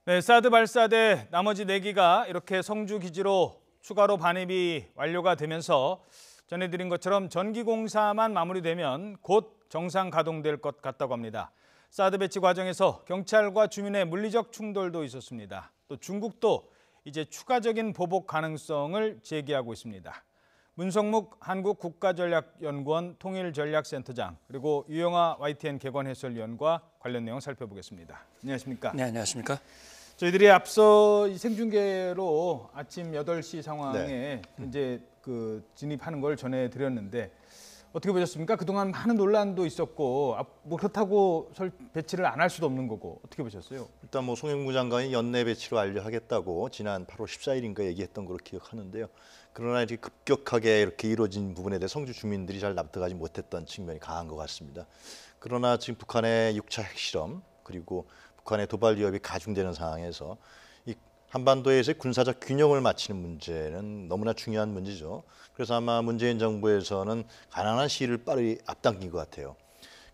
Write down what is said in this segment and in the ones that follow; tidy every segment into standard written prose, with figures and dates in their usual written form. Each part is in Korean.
네, 사드 발사대 나머지 4기가 이렇게 성주 기지로 추가로 반입이 완료가 되면서 전해드린 것처럼 전기 공사만 마무리되면 곧 정상 가동될 것 같다고 합니다. 사드 배치 과정에서 경찰과 주민의 물리적 충돌도 있었습니다. 또 중국도 이제 추가적인 보복 가능성을 제기하고 있습니다. 문성묵 한국국가전략연구원 통일전략센터장 그리고 유영아 YTN 개관 해설위원과 관련 내용 살펴보겠습니다. 안녕하십니까? 네, 안녕하십니까? 저희들이 앞서 생중계로 아침 8시 상황에 이제 진입하는 걸 전해드렸는데 어떻게 보셨습니까? 그동안 많은 논란도 있었고 뭐 그렇다고 배치를 안 할 수도 없는 거고 어떻게 보셨어요? 일단 뭐 송영무 장관이 연내 배치로 완료하겠다고 지난 8월 14일인가 얘기했던 걸로 기억하는데요. 그러나 이렇게 급격하게 이렇게 이루어진 부분에 대해 성주 주민들이 잘 납득하지 못했던 측면이 강한 것 같습니다. 그러나 지금 북한의 6차 핵실험 그리고 북한의 도발 위협이 가중되는 상황에서 이 한반도에서의 군사적 균형을 맞추는 문제는 너무나 중요한 문제죠. 그래서 아마 문재인 정부에서는 가난한 시일을 빠르게 앞당긴 것 같아요.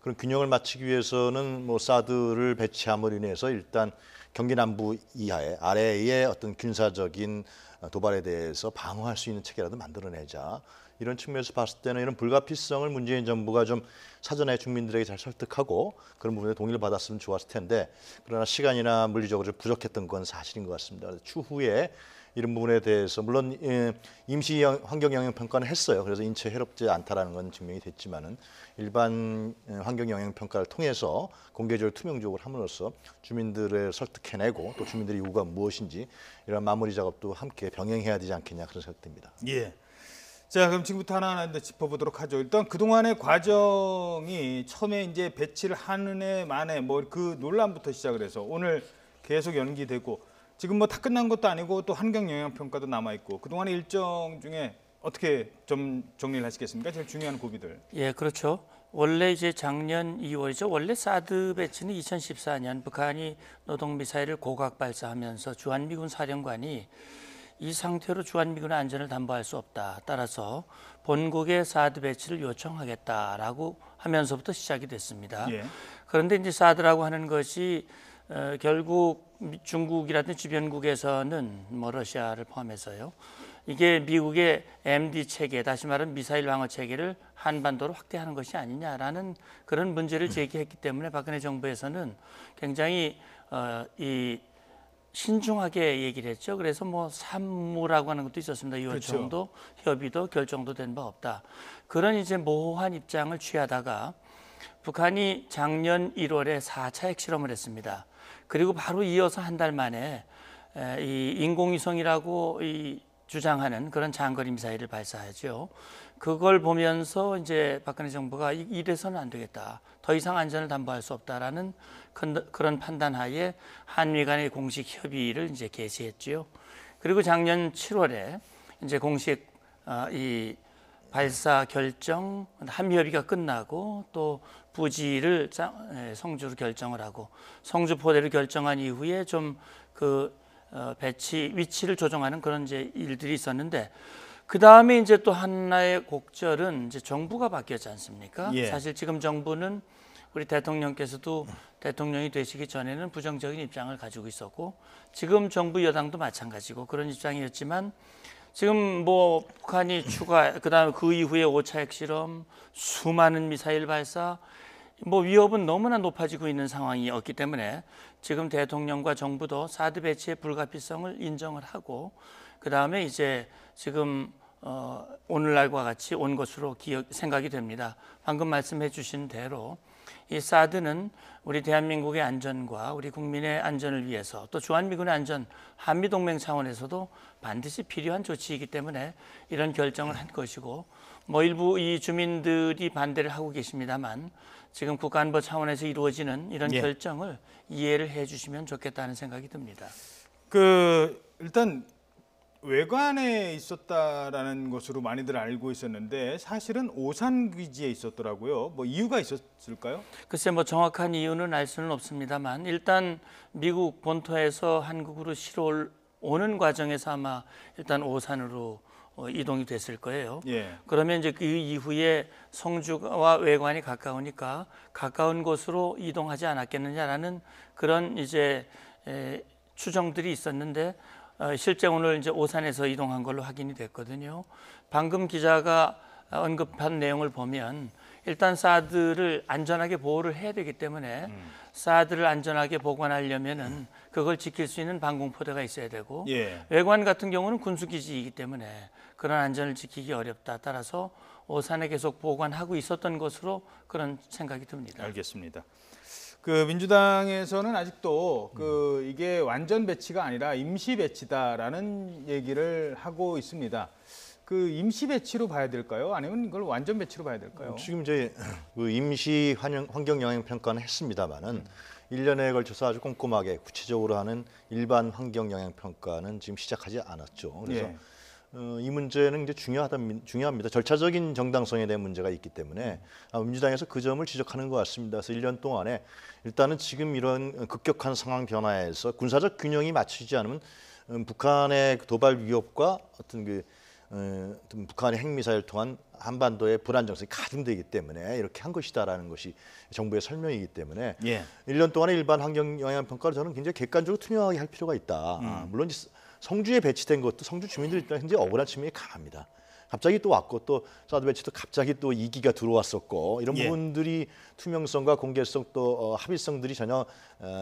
그런 균형을 맞추기 위해서는 뭐 사드를 배치함으로 인해서 일단 경기 남부 이하에 아래의 어떤 군사적인 도발에 대해서 방어할 수 있는 체계라도 만들어내자. 이런 측면에서 봤을 때는 이런 불가피성을 문재인 정부가 좀 사전에 국민들에게 잘 설득하고 그런 부분에 동의를 받았으면 좋았을 텐데 그러나 시간이나 물리적으로 좀 부족했던 건 사실인 것 같습니다. 추후에 이런 부분에 대해서 물론 임시 환경 영향 평가는 했어요. 그래서 인체 해롭지 않다라는 건 증명이 됐지만은 일반 환경 영향 평가를 통해서 공개적으로 투명적으로 함으로써 주민들을 설득해내고 또 주민들의 요구가 무엇인지 이런 마무리 작업도 함께 병행해야 되지 않겠냐 그런 생각됩니다. 예. 자, 그럼 지금부터 하나하나 짚어보도록 하죠. 일단 그동안의 과정이 처음에 이제 배치를 하는 해 만에 뭐 그 논란부터 시작을 해서 오늘 계속 연기되고 지금 뭐 다 끝난 것도 아니고 또 환경 영향 평가도 남아 있고 그동안의 일정 중에 어떻게 좀 정리를 하시겠습니까? 제일 중요한 고비들. 예, 그렇죠. 원래 이제 작년 2월이죠. 원래 사드 배치는 2014년 북한이 노동미사일을 고각 발사하면서 주한미군 사령관이 이 상태로 주한미군의 안전을 담보할 수 없다. 따라서 본국에 사드 배치를 요청하겠다라고 하면서부터 시작이 됐습니다. 예. 그런데 이제 사드라고 하는 것이 결국 중국이라든지 주변국에서는 뭐 러시아를 포함해서요. 이게 미국의 MD 체계, 다시 말하면 미사일 방어 체계를 한반도로 확대하는 것이 아니냐라는 그런 문제를 제기했기 때문에 박근혜 정부에서는 굉장히 신중하게 얘기를 했죠. 그래서 뭐 산무라고 하는 것도 있었습니다. 요청도 협의도 결정도 된 바 없다. 그런 이제 모호한 입장을 취하다가 북한이 작년 1월에 4차 핵실험을 했습니다. 그리고 바로 이어서 한 달 만에 이 인공위성이라고 주장하는 그런 장거리 미사일을 발사하죠. 그걸 보면서 이제 박근혜 정부가 이래서는 안 되겠다. 더 이상 안전을 담보할 수 없다라는 그런 판단하에 한미 간의 공식 협의를 이제 개시했죠. 그리고 작년 7월에 이제 공식 이 발사 결정, 한미 협의가 끝나고 또 부지를 성주로 결정을 하고 성주 포대를 결정한 이후에 좀 배치 위치를 조정하는 그런 이제 일들이 있었는데 그 다음에 이제 또 하나의 곡절은 이제 정부가 바뀌었지 않습니까? 예. 사실 지금 정부는 우리 대통령께서도 대통령이 되시기 전에는 부정적인 입장을 가지고 있었고 지금 정부 여당도 마찬가지고 그런 입장이었지만 지금 뭐 북한이 그다음에 그 이후에 5차 핵실험, 수많은 미사일 발사, 뭐 위협은 너무나 높아지고 있는 상황이었기 때문에 지금 대통령과 정부도 사드 배치의 불가피성을 인정을 하고 그다음에 이제 지금 오늘날과 같이 온 것으로 생각이 됩니다. 방금 말씀해 주신 대로 이 사드는 우리 대한민국의 안전과 우리 국민의 안전을 위해서 또 주한미군의 안전, 한미동맹 차원에서도 반드시 필요한 조치이기 때문에 이런 결정을 한 것이고 뭐 일부 이 주민들이 반대를 하고 계십니다만 지금 국가안보 차원에서 이루어지는 이런 결정을 이해를 해 주시면 좋겠다는 생각이 듭니다. 일단 외관에 있었다라는 것으로 많이들 알고 있었는데 사실은 오산 기지에 있었더라고요. 뭐 이유가 있었을까요? 글쎄 뭐 정확한 이유는 알 수는 없습니다만 일단 미국 본토에서 한국으로 실어 오는 과정에서 아마 일단 오산으로 이동이 됐을 거예요. 예. 그러면 이제 그 이후에 성주와 외관이 가까우니까 가까운 곳으로 이동하지 않았겠느냐라는 그런 이제 추정들이 있었는데 실제 오늘 이제 오산에서 이동한 걸로 확인이 됐거든요. 방금 기자가 언급한 내용을 보면 일단 사드를 안전하게 보호를 해야 되기 때문에 사드를 안전하게 보관하려면은 그걸 지킬 수 있는 방공포대가 있어야 되고 예. 외관 같은 경우는 군수기지이기 때문에 그런 안전을 지키기 어렵다. 따라서 오산에 계속 보관하고 있었던 것으로 그런 생각이 듭니다. 알겠습니다. 그 민주당에서는 아직도 그 이게 완전 배치가 아니라 임시 배치다라는 얘기를 하고 있습니다. 그 임시 배치로 봐야 될까요? 아니면 이걸 완전 배치로 봐야 될까요? 지금 이제 그 임시 환경 영향 평가는 했습니다만은 1년에 걸쳐서 아주 꼼꼼하게 구체적으로 하는 일반 환경 영향 평가는 지금 시작하지 않았죠. 그래서 예. 이 문제는 이제 중요합니다. 절차적인 정당성에 대한 문제가 있기 때문에 민주당에서 그 점을 지적하는 것 같습니다. 그래서 1년 동안에 일단은 지금 이런 급격한 상황 변화에서 군사적 균형이 맞추지 않으면 북한의 도발 위협과 어떤 북한의 핵미사일 통한 한반도의 불안정성이 가중되기 때문에 이렇게 한 것이다라는 것이 정부의 설명이기 때문에 예. 1년 동안의 일반 환경 영향 평가를 저는 굉장히 객관적으로 투명하게 할 필요가 있다. 물론 성주에 배치된 것도 성주 주민들 입장에 굉장히 억울한 측면이 강합니다. 갑자기 또 왔고 또 사드 배치도 갑자기 또 2기가 들어왔었고 이런 예. 부분들이 투명성과 공개성 또 합의성들이 전혀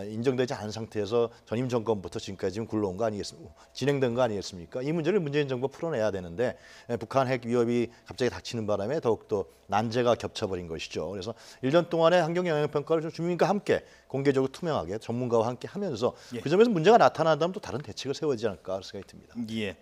인정되지 않은 상태에서 전임 정권부터 지금까지 지금 굴러온 거 아니겠습니까? 진행된 거 아니겠습니까? 이 문제를 문재인 정부가 풀어내야 되는데 북한 핵 위협이 갑자기 닥치는 바람에 더욱더 난제가 겹쳐버린 것이죠. 그래서 1년 동안의 환경 영향 평가를 좀 주민과 함께 공개적으로 투명하게 전문가와 함께 하면서 예. 그 점에서 문제가 나타난다면 또 다른 대책을 세워지지 않을까 생각이 듭니다. 예.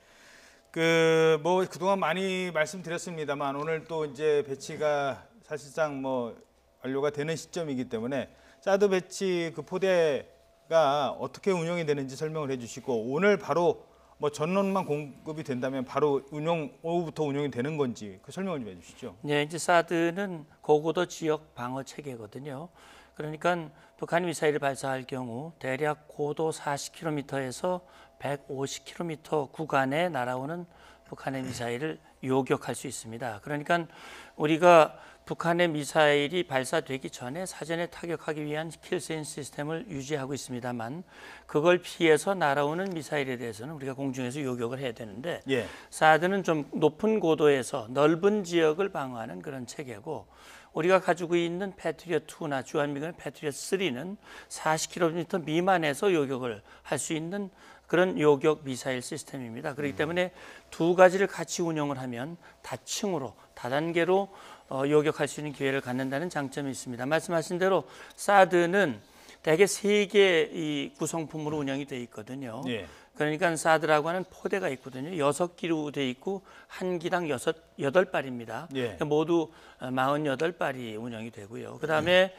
뭐 그동안 많이 말씀드렸습니다만 오늘 또 이제 배치가 사실상 뭐 완료가 되는 시점이기 때문에 사드 배치 그 포대가 어떻게 운영이 되는지 설명을 해주시고 오늘 바로 뭐 전원만 공급이 된다면 바로 오후부터 운영이 되는 건지 그 설명을 좀 해주시죠. 네, 이제 사드는 고고도 지역 방어 체계거든요. 그러니까 북한 미사일을 발사할 경우 대략 고도 40km에서 150km 구간에 날아오는 북한의 미사일을 요격할 수 있습니다. 그러니까 우리가 북한의 미사일이 발사되기 전에 사전에 타격하기 위한 킬스인 시스템을 유지하고 있습니다만 그걸 피해서 날아오는 미사일에 대해서는 우리가 공중에서 요격을 해야 되는데 예. 사드는 좀 높은 고도에서 넓은 지역을 방어하는 그런 체계고 우리가 가지고 있는 패트리엇 2나 주한미군의 패트리엇 3는 40km 미만에서 요격을 할 수 있는 그런 요격 미사일 시스템입니다. 그렇기 때문에 두 가지를 같이 운영을 하면 다층으로 다단계로 요격할 수 있는 기회를 갖는다는 장점이 있습니다. 말씀하신 대로 사드는 대개 3개의 이 구성품으로 운영이 되어 있거든요. 예. 그러니까 사드라고 하는 포대가 있거든요. 6기로 되어 있고 한 기당 8발입니다. 예. 모두 48발이 운영이 되고요. 그다음에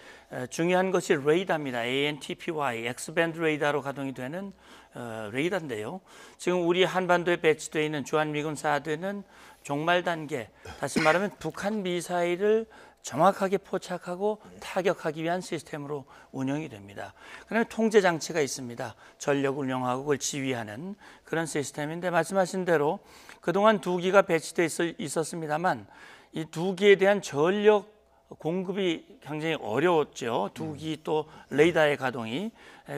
중요한 것이 레이더입니다. ANTPY, X밴드 레이더로 가동이 되는 레이더인데요. 지금 우리 한반도에 배치되어 있는 주한미군 사드는 종말 단계, 다시 말하면 북한 미사일을 정확하게 포착하고 타격하기 위한 시스템으로 운영이 됩니다. 그다음에 통제 장치가 있습니다. 전력을 운영하고 그걸 지휘하는 그런 시스템인데 말씀하신 대로 그동안 2기가 배치되어 있었습니다만 이 2기에 대한 전력 공급이 굉장히 어려웠죠. 2기 또 레이더의 가동이.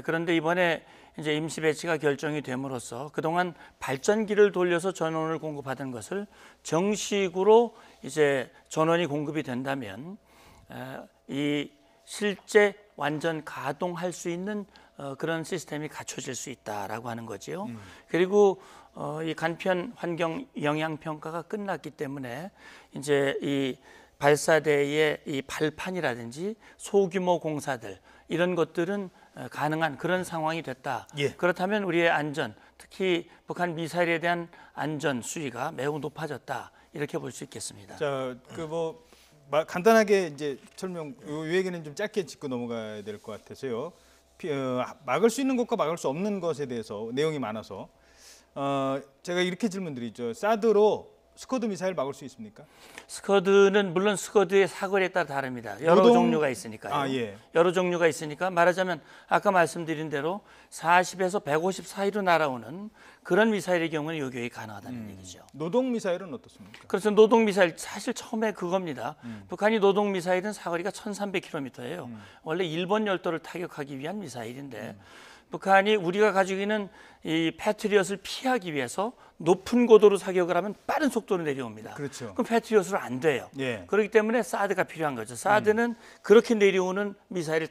그런데 이번에 이제 임시 배치가 결정이 됨으로써 그동안 발전기를 돌려서 전원을 공급하던 것을 정식으로 이제 전원이 공급이 된다면 이 실제 완전 가동할 수 있는 그런 시스템이 갖춰질 수 있다라고 하는 거죠. 그리고 이 간편 환경 영향 평가가 끝났기 때문에 이제 이 발사대의 이 발판이라든지 소규모 공사들 이런 것들은 가능한 그런 상황이 됐다. 예. 그렇다면 우리의 안전, 특히 북한 미사일에 대한 안전 수위가 매우 높아졌다. 이렇게 볼 수 있겠습니다. 자, 간단하게 이제 설명, 이 얘기는 좀 짧게 짚고 넘어가야 될 것 같아서요. 막을 수 있는 것과 막을 수 없는 것에 대해서 내용이 많아서 제가 이렇게 질문드리죠. 사드로 스커드 미사일 막을 수 있습니까? 스커드는 물론 스커드의 사거리에 따라 다릅니다. 여러 종류가 있으니까요. 예. 여러 종류가 있으니까 말하자면 아까 말씀드린 대로 40에서 150 사이로 날아오는 그런 미사일의 경우는 요격이 가능하다는 얘기죠. 노동 미사일은 어떻습니까? 그래서 노동 미사일 사실 처음에 그겁니다. 북한이 노동 미사일은 사거리가 1,300km예요. 원래 일본 열도를 타격하기 위한 미사일인데 북한이 우리가 가지고 있는 이 패트리엇을 피하기 위해서 높은 고도로 사격을 하면 빠른 속도로 내려옵니다. 그렇죠. 그럼 패트리엇으로 안 돼요. 예. 그렇기 때문에 사드가 필요한 거죠. 사드는 그렇게 내려오는 미사일을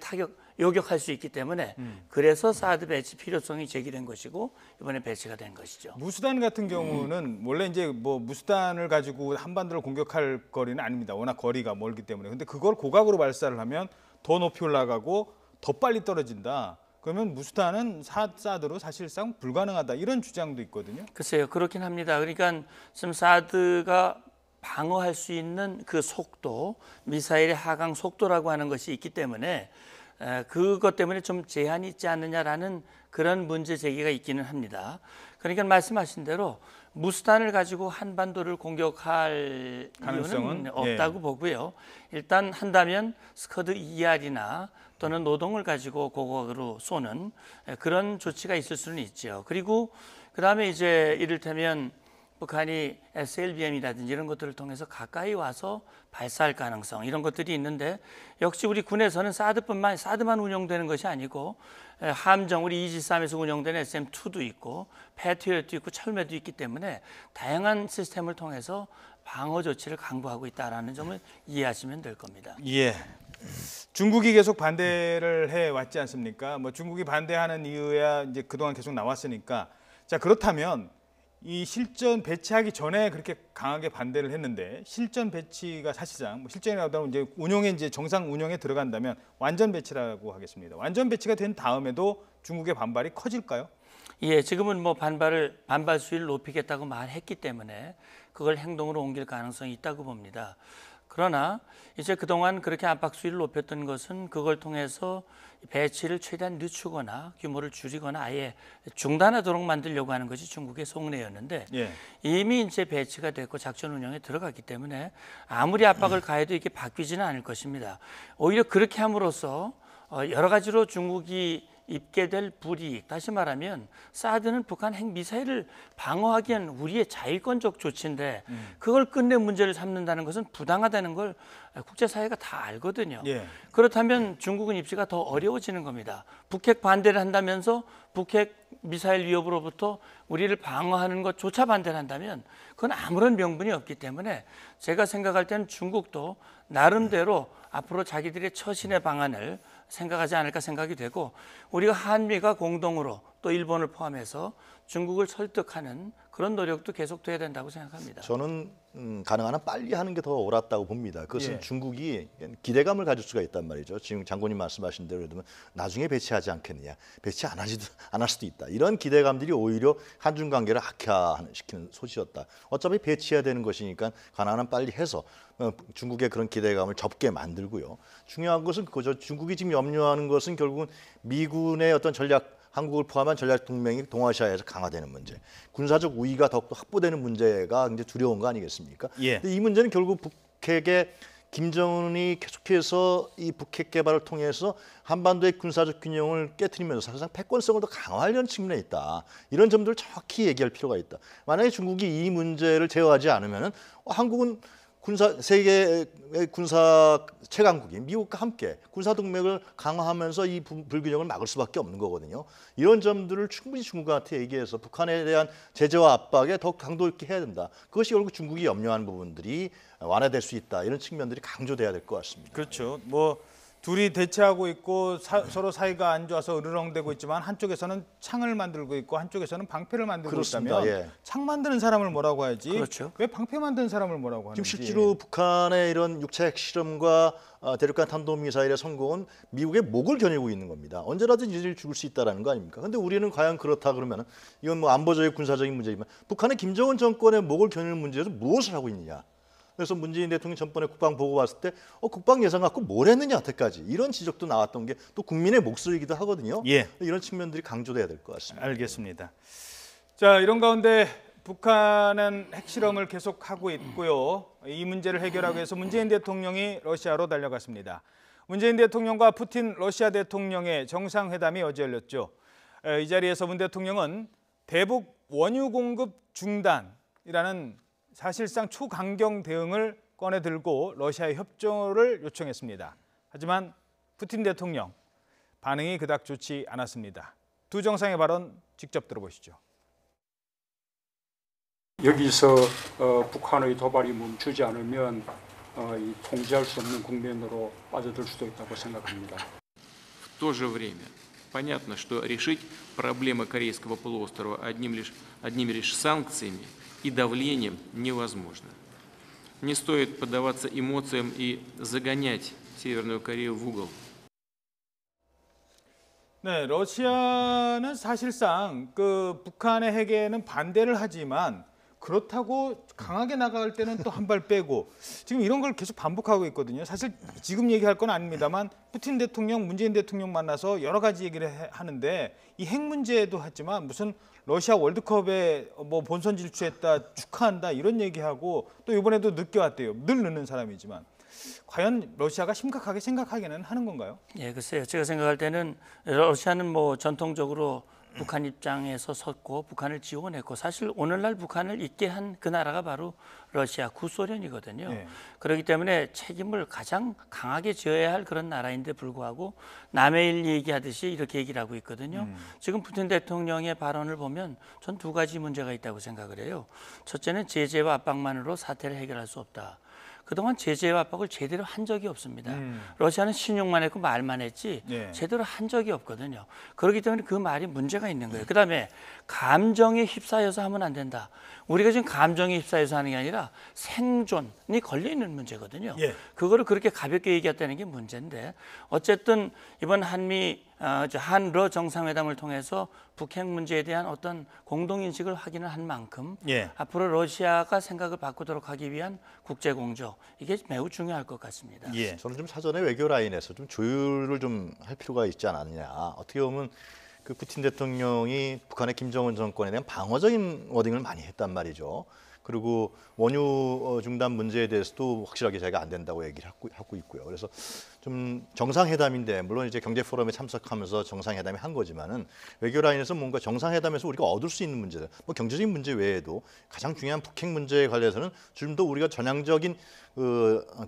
요격할 수 있기 때문에 그래서 사드 배치 필요성이 제기된 것이고 이번에 배치가 된 것이죠. 무수단 같은 경우는 원래 이제 뭐 무수단을 가지고 한반도를 공격할 거리는 아닙니다. 워낙 거리가 멀기 때문에. 근데 그걸 고각으로 발사를 하면 더 높이 올라가고 더 빨리 떨어진다. 그러면 무수단은 사드로 사실상 불가능하다. 이런 주장도 있거든요. 글쎄요, 그렇긴 합니다. 그러니까 지금 사드가 방어할 수 있는 그 속도, 미사일의 하강 속도라고 하는 것이 있기 때문에 그것 때문에 좀 제한이 있지 않느냐라는 그런 문제 제기가 있기는 합니다. 그러니까 말씀하신 대로 무수단을 가지고 한반도를 공격할 가능성은 이유는 없다고 보고요. 일단 한다면 스커드 ER이나 또는 노동을 가지고 고각으로 쏘는 그런 조치가 있을 수는 있죠. 그리고 그다음에 이제 이를테면 북한이 SLBM이라든지 이런 것들을 통해서 가까이 와서 발사할 가능성 이런 것들이 있는데 역시 우리 군에서는 사드만 운영되는 것이 아니고 함정 우리 이지스함에서 운영되는 SM-2도 있고 패트리엇도 있고 철매도 있기 때문에 다양한 시스템을 통해서 방어 조치를 강구하고 있다는 점을 이해하시면 될 겁니다. 예. 중국이 계속 반대를 해 왔지 않습니까? 뭐 중국이 반대하는 이유야 이제 그동안 계속 나왔으니까. 자, 그렇다면 이 실전 배치하기 전에 그렇게 강하게 반대를 했는데 실전 배치가 사실상 실전이라도 이제 운용에 이제 정상 운영에 들어간다면 완전 배치라고 하겠습니다. 완전 배치가 된 다음에도 중국의 반발이 커질까요? 예, 지금은 뭐 반발 수위를 높이겠다고 말했기 때문에 그걸 행동으로 옮길 가능성이 있다고 봅니다. 그러나 이제 그동안 그렇게 압박 수위를 높였던 것은 그걸 통해서 배치를 최대한 늦추거나 규모를 줄이거나 아예 중단하도록 만들려고 하는 것이 중국의 속내였는데 예. 이미 이제 배치가 됐고 작전 운영에 들어갔기 때문에 아무리 압박을 가해도 이게 바뀌지는 않을 것입니다. 오히려 그렇게 함으로써 여러 가지로 중국이 입게 될 불이익, 다시 말하면 사드는 북한 핵미사일을 방어하기엔 우리의 자율권적 조치인데 그걸 끝내 문제를 삼는다는 것은 부당하다는 걸 국제사회가 다 알거든요. 예. 그렇다면 중국은 입지가 더 어려워지는 겁니다. 북핵 반대를 한다면서 북핵 미사일 위협으로부터 우리를 방어하는 것조차 반대를 한다면 그건 아무런 명분이 없기 때문에 제가 생각할 때는 중국도 나름대로 앞으로 자기들의 처신의 방안을 생각하지 않을까 생각이 되고 우리가 한미가 공동으로 또 일본을 포함해서 중국을 설득하는 그런 노력도 계속돼야 된다고 생각합니다. 저는 가능한 한 빨리 하는 게 더 옳았다고 봅니다. 그것은 예. 중국이 기대감을 가질 수가 있단 말이죠. 지금 장군님 말씀하신 대로 예를 들면 나중에 배치하지 않겠느냐, 배치 안 할 수도 있다. 이런 기대감들이 오히려 한중 관계를 악화시키는 소지였다. 어차피 배치해야 되는 것이니까 가능한 한 빨리 해서 중국의 그런 기대감을 접게 만들고요. 중요한 것은 그거죠. 중국이 지금 염려하는 것은 결국은 미군의 어떤 한국을 포함한 전략 동맹이 동아시아에서 강화되는 문제, 군사적 우위가 더욱더 확보되는 문제가 이제 두려운 거 아니겠습니까? 예. 근데 이 문제는 결국 북핵의 김정은이 계속해서 이 북핵 개발을 통해서 한반도의 군사적 균형을 깨트리면서 사실상 패권성을 더 강화하려는 측면에 있다. 이런 점들을 정확히 얘기할 필요가 있다. 만약에 중국이 이 문제를 제어하지 않으면은 한국은 세계의 군사 최강국인 미국과 함께 군사 동맹을 강화하면서 이 불균형을 막을 수밖에 없는 거거든요. 이런 점들을 충분히 중국한테 얘기해서 북한에 대한 제재와 압박에 더욱 강도 있게 해야 된다. 그것이 결국 중국이 염려하는 부분들이 완화될 수 있다. 이런 측면들이 강조돼야 될 것 같습니다. 그렇죠. 뭐 둘이 대치하고 있고 서로 사이가 안 좋아서 으르렁대고 있지만 한쪽에서는 창을 만들고 있고 한쪽에서는 방패를 만들고 그렇습니다. 있다면 예. 창 만드는 사람을 뭐라고 하지? 그렇죠. 왜 방패 만드는 사람을 뭐라고 하는지. 지금 실제로 북한의 이런 육체 핵실험과 대륙간 탄도미사일의 성공은 미국의 목을 겨누고 있는 겁니다. 언제라든지 이들 죽을 수 있다는 거 아닙니까? 근데 우리는 과연 그렇다 그러면 이건 뭐 안보적인 군사적인 문제지만 북한의 김정은 정권의 목을 겨누는 문제에서 무엇을 하고 있느냐? 그래서 문재인 대통령이 전번에 국방 보고 봤을 때 국방 예산 갖고 뭘 했느냐 여태까지 이런 지적도 나왔던 게 또 국민의 목소리이기도 하거든요. 예. 이런 측면들이 강조돼야 될 것 같습니다. 알겠습니다. 자, 이런 가운데 북한은 핵실험을 계속하고 있고요. 이 문제를 해결하기 위해서 문재인 대통령이 러시아로 달려갔습니다. 문재인 대통령과 푸틴 러시아 대통령의 정상회담이 어제 열렸죠. 이 자리에서 문 대통령은 대북 원유 공급 중단이라는 사실상 초강경 대응을 꺼내 들고 러시아의 협조를 요청했습니다. 하지만 푸틴 대통령 반응이 그닥 좋지 않았습니다. 두 정상의 발언 직접 들어보시죠. 여기서 북한의 도발이 멈추지 않으면 이 통제할 수 없는 국면으로 빠져들 수도 있다고 생각합니다. В то же время понятно, что решить проблемы Корейского полуострова одними лишь санкциями и давлением невозможно. Не стоит поддаваться эмоциям и загонять Северную Корею в угол. 네, 러시아는 사실상 그 북한의 핵에는 반대를 하지만 그렇다고 강하게 나갈 때는 또 한 발 빼고 지금 이런 걸 계속 반복하고 있거든요. 사실 지금 얘기할 건 아닙니다만 푸틴 대통령, 문재인 대통령 만나서 여러 가지 얘기를 하는데 이 핵 문제도 하지만 무슨 러시아 월드컵에 뭐 본선 질주했다, 축하한다 이런 얘기하고 또 이번에도 늦게 왔대요. 늘 늦는 사람이지만. 과연 러시아가 심각하게 생각하기는 하는 건가요? 예, 글쎄요. 제가 생각할 때는 러시아는 뭐 전통적으로 북한 입장에서 섰고 북한을 지원했고 사실 오늘날 북한을 있게 한 그 나라가 바로 러시아 구소련이거든요. 네. 그렇기 때문에 책임을 가장 강하게 져야 할 그런 나라인데 불구하고 남의 일 얘기하듯이 이렇게 얘기를 하고 있거든요. 지금 푸틴 대통령의 발언을 보면 전 두 가지 문제가 있다고 생각을 해요. 첫째는 제재와 압박만으로 사태를 해결할 수 없다. 그동안 제재와 압박을 제대로 한 적이 없습니다. 러시아는 신용만 했고 말만 했지 네. 제대로 제대로 한 적이 없거든요. 그렇기 때문에 그 말이 문제가 있는 거예요. 그다음에 감정에 휩싸여서 하면 안 된다. 우리가 지금 감정에 휩싸여서 하는 게 아니라 생존이 걸려 있는 문제거든요. 예. 그거를 그렇게 가볍게 얘기했다는 게 문제인데 어쨌든 이번 한러 정상회담을 통해서 북핵 문제에 대한 어떤 공동인식을 확인을 한 만큼 예. 앞으로 러시아가 생각을 바꾸도록 하기 위한 국제 공조 이게 매우 중요할 것 같습니다. 예. 저는 좀 사전에 외교 라인에서 좀 조율을 좀 할 필요가 있지 않았냐. 어떻게 보면 그 푸틴 대통령이 북한의 김정은 정권에 대한 방어적인 워딩을 많이 했단 말이죠. 그리고 원유 중단 문제에 대해서도 확실하게 제가 안 된다고 얘기를 하고 있고요. 그래서 좀 정상회담인데 물론 이제 경제 포럼에 참석하면서 정상회담이 한 거지만은 외교 라인에서 뭔가 정상회담에서 우리가 얻을 수 있는 문제들, 뭐 경제적인 문제 외에도 가장 중요한 북핵 문제에 관해서는 좀 더 우리가 전향적인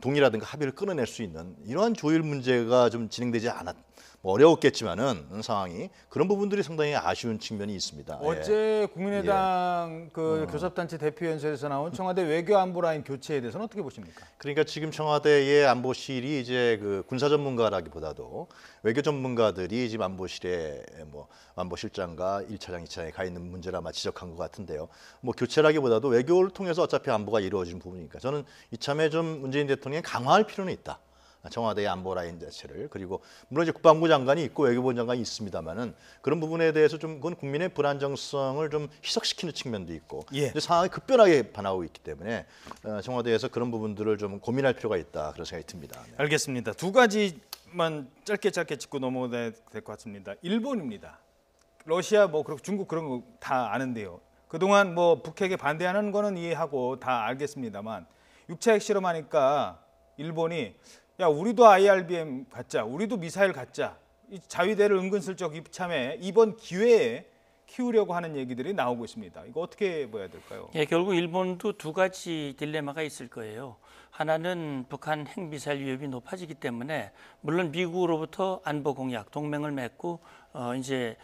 동의라든가 합의를 끌어낼 수 있는 이러한 조율 문제가 좀 진행되지 않았. 뭐 어려웠겠지만은 상황이 그런 부분들이 상당히 아쉬운 측면이 있습니다. 어제 국민의당 그 교섭단체 대표연설에서 나온 청와대 외교안보라인 교체에 대해서는 어떻게 보십니까? 그러니까 지금 청와대의 안보실이 이제 그 군사 전문가라기보다도 외교 전문가들이 지금 안보실에 뭐 안보실장과 1차장, 2차장에 가 있는 문제를 아마 지적한 것 같은데요. 뭐 교체라기보다도 외교를 통해서 어차피 안보가 이루어지는 부분이니까 저는 이참에 좀 문재인 대통령이 강화할 필요는 있다. 청와대의 안보 라인 자체를 그리고 물론 이제 국방부 장관이 있고 외교부 장관이 있습니다만은 그런 부분에 대해서 좀 그건 국민의 불안정성을 좀 희석시키는 측면도 있고 예. 이제 상황이 급변하게 변하고 있기 때문에 청와대에서 그런 부분들을 좀 고민할 필요가 있다 그런 생각이 듭니다. 네. 알겠습니다. 두 가지만 짧게 짚고 넘어가야 될 것 같습니다. 일본입니다. 러시아 뭐 그리고 중국 그런 거 다 아는데요. 그동안 뭐 북핵에 반대하는 거는 이해하고 다 알겠습니다만 6차 핵실험하니까 일본이 야 우리도 IRBM 갖자, 우리도 미사일 갖자. 이 자위대를 은근슬쩍 이참에 이번 기회에 키우려고 하는 얘기들이 나오고 있습니다. 이거 어떻게 봐야 될까요? 예, 결국 일본도 두 가지 딜레마가 있을 거예요. 하나는 북한 핵미사일 위협이 높아지기 때문에 물론 미국으로부터 안보 공약, 동맹을 맺고 이제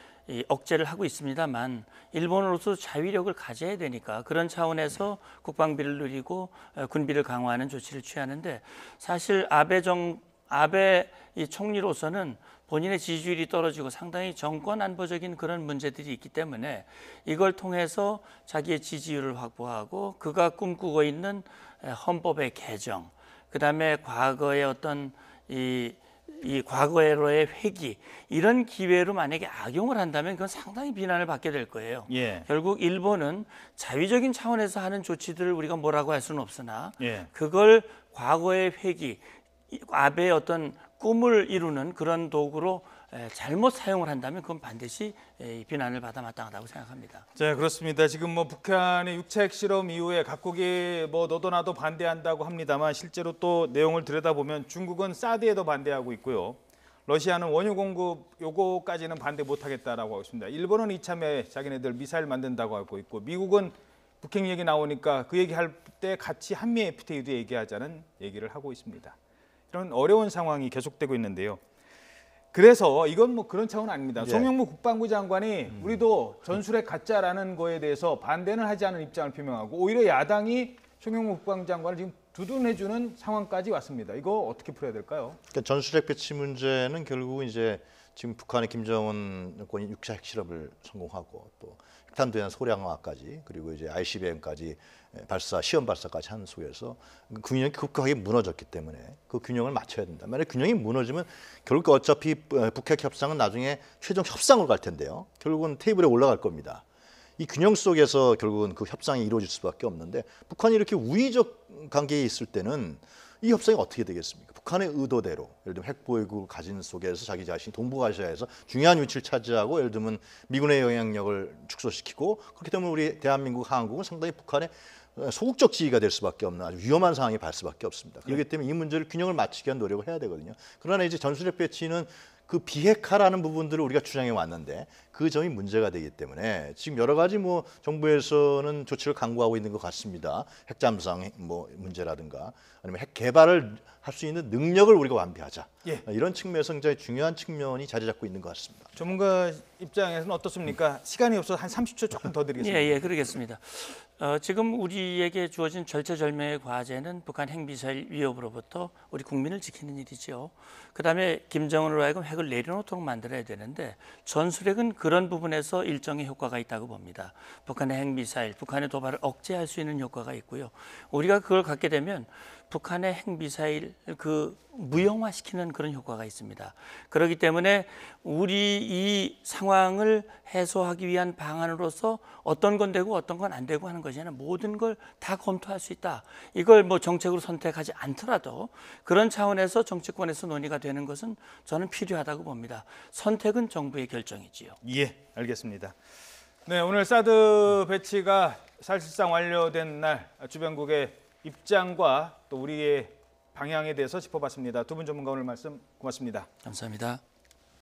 억제를 하고 있습니다만 일본으로서 자위력을 가져야 되니까 그런 차원에서 국방비를 늘리고 군비를 강화하는 조치를 취하는데 사실 아베 이 총리로서는 본인의 지지율이 떨어지고 상당히 정권 안보적인 그런 문제들이 있기 때문에 이걸 통해서 자기의 지지율을 확보하고 그가 꿈꾸고 있는 헌법의 개정, 그다음에 과거의 어떤 이 과거로의 회귀 이런 기회로 만약에 악용을 한다면 그건 상당히 비난을 받게 될 거예요. 예. 결국 일본은 자위적인 차원에서 하는 조치들을 우리가 뭐라고 할 수는 없으나 예. 그걸 과거의 회귀, 아베의 어떤 꿈을 이루는 그런 도구로 잘못 사용을 한다면 그건 반드시 비난을 받아 마땅하다고 생각합니다. 자, 그렇습니다. 지금 뭐 북한의 6차 핵실험 이후에 각국이 뭐 너도 나도 반대한다고 합니다만 실제로 또 내용을 들여다보면 중국은 사드에도 반대하고 있고요. 러시아는 원유 공급 요거까지는 반대 못하겠다라고 하고 있습니다. 일본은 이참에 자기네들 미사일 만든다고 하고 있고 미국은 북핵 얘기 나오니까 그 얘기할 때 같이 한미 FTA도 얘기하자는 얘기를 하고 있습니다. 이런 어려운 상황이 계속되고 있는데요. 그래서 이건 뭐 그런 차원은 아닙니다. 예. 송영무 국방부 장관이 우리도 전술핵 가짜라는 거에 대해서 반대는 하지 않은 입장을 표명하고 오히려 야당이 송영무 국방부 장관을 지금 두둔해주는 상황까지 왔습니다. 이거 어떻게 풀어야 될까요? 그러니까 전술핵 배치 문제는 결국 이제 지금 북한의 김정은 정권이 6차 핵실험을 성공하고 또 핵탄두에 대한 소량화까지 그리고 이제 ICBM까지 시험 발사까지 하는 속에서 그 균형이 급격하게 무너졌기 때문에 그 균형을 맞춰야 된다. 만약 균형이 무너지면 결국 어차피 북핵 협상은 나중에 최종 협상으로 갈 텐데요. 결국은 테이블에 올라갈 겁니다. 이 균형 속에서 결국은 그 협상이 이루어질 수밖에 없는데 북한이 이렇게 우위적 관계에 있을 때는 이 협상이 어떻게 되겠습니까? 북한의 의도대로 예를 들면 핵보유국을 가진 속에서 자기 자신이 동북아시아에서 중요한 위치를 차지하고 예를 들면 미군의 영향력을 축소시키고 그렇기 때문에 우리 대한민국, 한국은 상당히 북한의 소극적 지위가 될 수밖에 없는 아주 위험한 상황이 발 수밖에 없습니다. 그렇기 때문에 이 문제를 균형을 맞추기 위한 노력을 해야 되거든요. 그러나 이제 전술핵 배치는 그 비핵화라는 부분들을 우리가 주장해 왔는데 그 점이 문제가 되기 때문에 지금 여러 가지 뭐 정부에서는 조치를 강구하고 있는 것 같습니다. 핵잠수함 뭐 문제라든가 아니면 핵 개발을 할 수 있는 능력을 우리가 완비하자. 예. 이런 측면에서 굉장히 중요한 측면이 자리 잡고 있는 것 같습니다. 전문가 입장에서는 어떻습니까? 시간이 없어서 한 30초 조금 더 드리겠습니다. 예, 그러겠습니다. 지금 우리에게 주어진 절체절명의 과제는 북한 핵미사일 위협으로부터 우리 국민을 지키는 일이죠. 그다음에 김정은으로 하여금 핵을 내려놓도록 만들어야 되는데 전술핵은 그런 부분에서 일정의 효과가 있다고 봅니다. 북한의 핵미사일, 북한의 도발을 억제할 수 있는 효과가 있고요. 우리가 그걸 갖게 되면 북한의 핵미사일 그 무용화시키는 그런 효과가 있습니다. 그렇기 때문에 우리 이 상황을 해소하기 위한 방안으로서 어떤 건 되고 어떤 건 안 되고 하는 것이 아니라 모든 걸 다 검토할 수 있다. 이걸 뭐 정책으로 선택하지 않더라도 그런 차원에서 정치권에서 논의가 되는 것은 저는 필요하다고 봅니다. 선택은 정부의 결정이지요. 예, 알겠습니다. 네, 오늘 사드 배치가 사실상 완료된 날 주변국의 입장과 또 우리의 방향에 대해서 짚어봤습니다. 두 분 전문가 오늘 말씀 고맙습니다. 감사합니다.